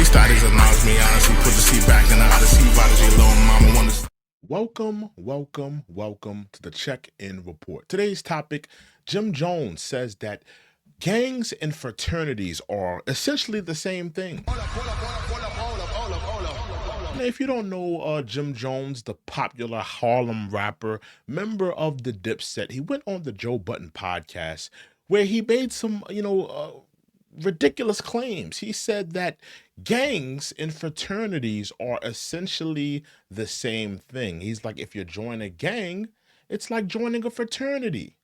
Status acknowledge me, honestly. Put the seat back in the odyssey. Prodigy alone, mama wanna. Welcome to the check-in report. Today's topic, Jim Jones says that gangs and fraternities are essentially the same thing. Now, if you don't know Jim Jones, the popular Harlem rapper, member of the Dipset, he went on the Joe Budden podcast where he made some, ridiculous claims. He said that gangs and fraternities are essentially the same thing. He's like, if you join a gang, it's like joining a fraternity.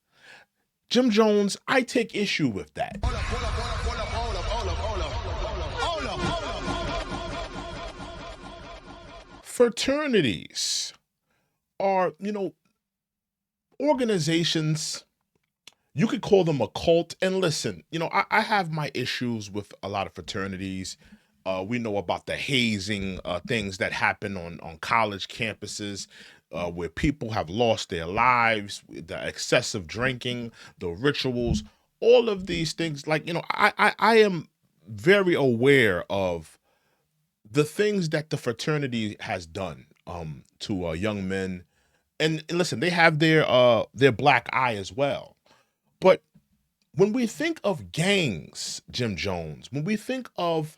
Jim Jones, I take issue with that. Fraternities are, organizations. You could call them a cult. And listen, I have my issues with a lot of fraternities. We know about the hazing things that happen on college campuses where people have lost their lives, the excessive drinking, the rituals, all of these things. Like, I am very aware of the things that the fraternity has done to young men. And listen, they have their black eye as well. But when we think of gangs, Jim Jones, when we think of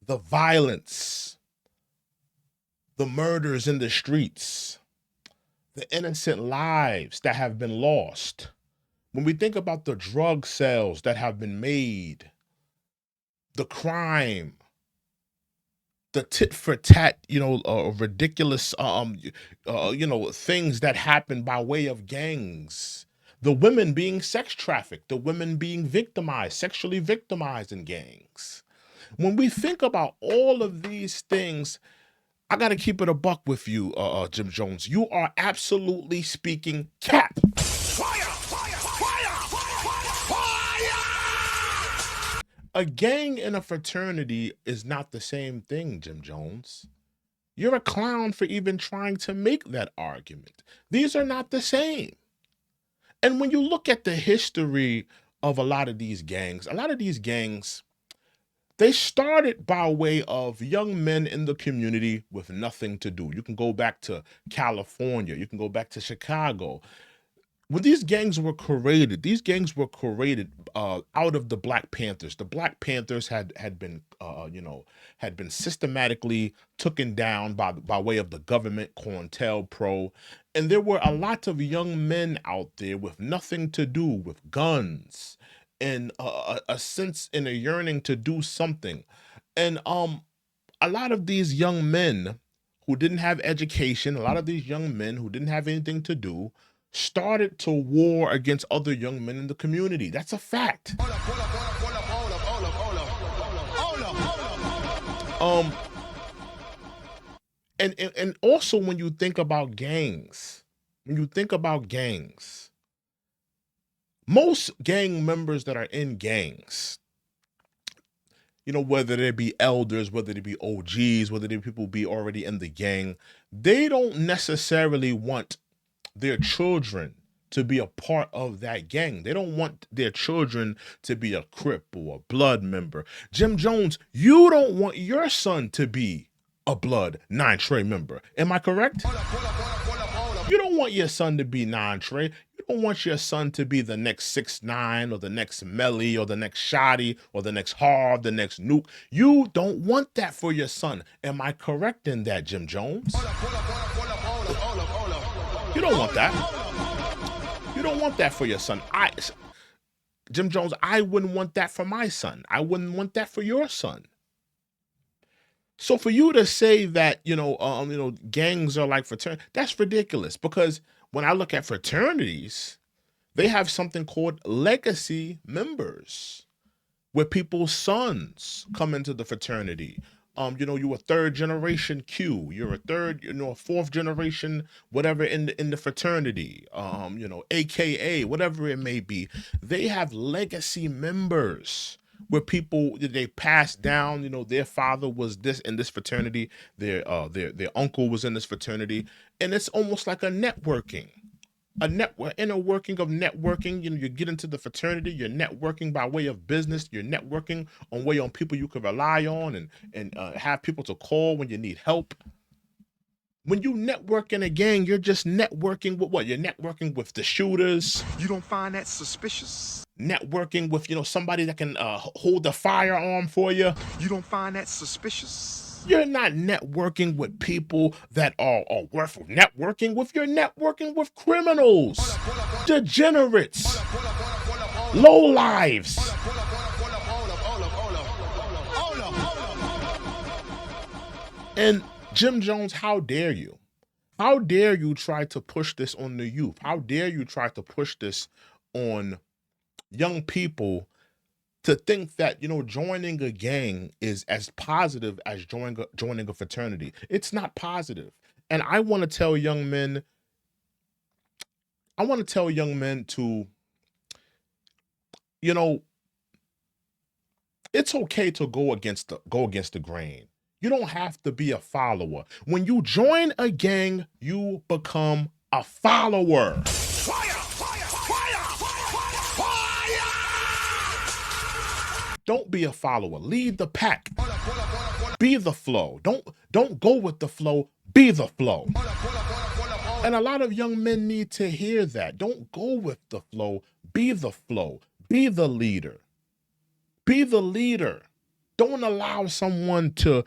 the violence, the murders in the streets, the innocent lives that have been lost, when we think about the drug sales that have been made, the crime, the tit for tat, ridiculous, things that happen by way of gangs, the women being sex trafficked, the women being victimized, sexually victimized in gangs. When we think about all of these things, I got to keep it a buck with you, Jim Jones. You are absolutely speaking cap. A gang and a fraternity is not the same thing, Jim Jones. You're a clown for even trying to make that argument. These are not the same. And when you look at the history of a lot of these gangs, they started by way of young men in the community with nothing to do. You can go back to California, you can go back to Chicago. When these gangs were created, out of the Black Panthers. The Black Panthers had been systematically taken down by way of the government, COINTELPRO, and there were a lot of young men out there with nothing to do, with guns and a sense and a yearning to do something, and a lot of these young men who didn't have education, a lot of these young men who didn't have anything to do, started to war against other young men in the community. That's a fact. Um, and also when you think about gangs, most gang members that are in gangs, whether they be elders, whether they be OGs, whether they people be already in the gang, they don't necessarily want their children to be a part of that gang. They don't want their children to be a Crip or a Blood member. Jim Jones, you don't want your son to be a Blood 9 Trey member. Am I correct? You don't want your son to be 9 Trey. You don't want your son to be the next 6ix9ine or the next Melly or the next Shotty or the next Harv, the next Nuke. You don't want that for your son. Am I correct in that, Jim Jones? You don't want that. You don't want that for your son. Jim Jones, I wouldn't want that for my son. I wouldn't want that for your son. So for you to say that, gangs are like fraternities, that's ridiculous, because when I look at fraternities, they have something called legacy members, where people's sons come into the fraternity. You're a third generation Q. You're a fourth generation, whatever in the fraternity. AKA whatever it may be. They have legacy members where people they pass down. Their father was this in this fraternity. Their uncle was in this fraternity, and it's almost like a networking. inner working of networking. You know, you get into the fraternity, you're networking by way of business, you're networking on people you can rely on and have people to call when you need help. When you network in a gang, you're just networking with what? You're networking with the shooters. You don't find that suspicious? Networking with, you know, somebody that can hold the firearm for you. You don't find that suspicious? You're not networking with people that are worth networking with. You're networking with criminals, degenerates, lowlives. And Jim Jones, how dare you? How dare you try to push this on the youth? How dare you try to push this on young people to think that, you know, joining a gang is as positive as joining a fraternity? It's not positive. And I want to tell young men, to, you know, it's okay to go against the grain. You don't have to be a follower. When you join a gang, you become a follower. Fire! Fire! Fire! Fire! Don't be a follower. Lead the pack. Be the flow. Don't go with the flow. Be the flow. And a lot of young men need to hear that. Don't go with the flow. Be the flow. Be the leader. Be the leader. Don't allow someone to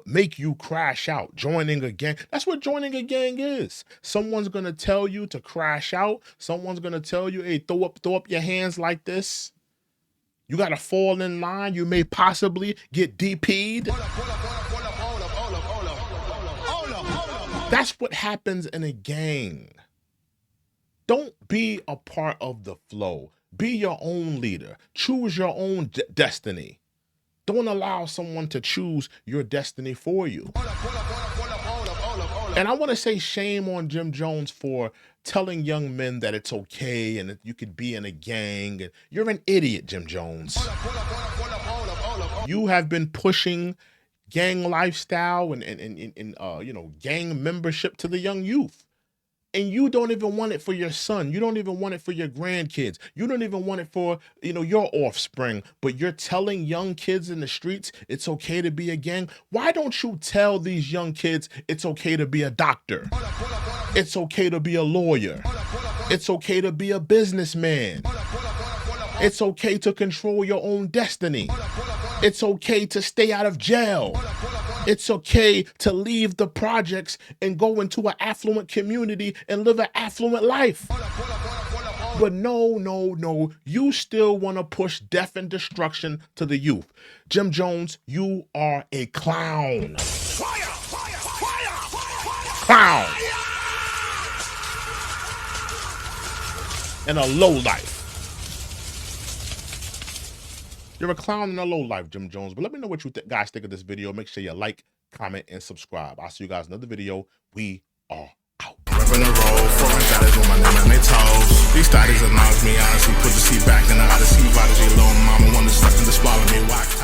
make you crash out. Joining a gang. That's what joining a gang is. Someone's going to tell you to crash out. Someone's going to tell you, hey, throw up your hands like this. You got to fall in line. You may possibly get DP'd. That's what happens in a gang. Don't be a part of the flow. Be your own leader. Choose your own destiny. Don't allow someone to choose your destiny for you. And I want to say shame on Jim Jones for telling young men that it's okay and that you could be in a gang. You're an idiot, Jim Jones. You have been pushing gang lifestyle and you know, gang membership to the young youth. And you don't even want it for your son. You don't even want it for your grandkids. You don't even want it for, you know, your offspring. But you're telling young kids in the streets it's okay to be a gang. Why don't you tell these young kids it's okay to be a doctor? It's okay to be a lawyer. It's okay to be a businessman. It's okay to control your own destiny. It's okay to stay out of jail. It's okay to leave the projects and go into an affluent community and live an affluent life. But no, you still want to push death and destruction to the youth. Jim Jones, you are a clown. Fire! Fire! Fire! Clown. And a lowlife. You're a clown and a lowlife, Jim Jones. But let me know what you guys think of this video. Make sure you like, comment, and subscribe. I'll see you guys in another video. We are out. Repping the road, foreign status with my name on their toes. These status announce me, honestly, put the seat back in the Odyssey. Prodigy, little mama, wanna suck and to swallow me. Why?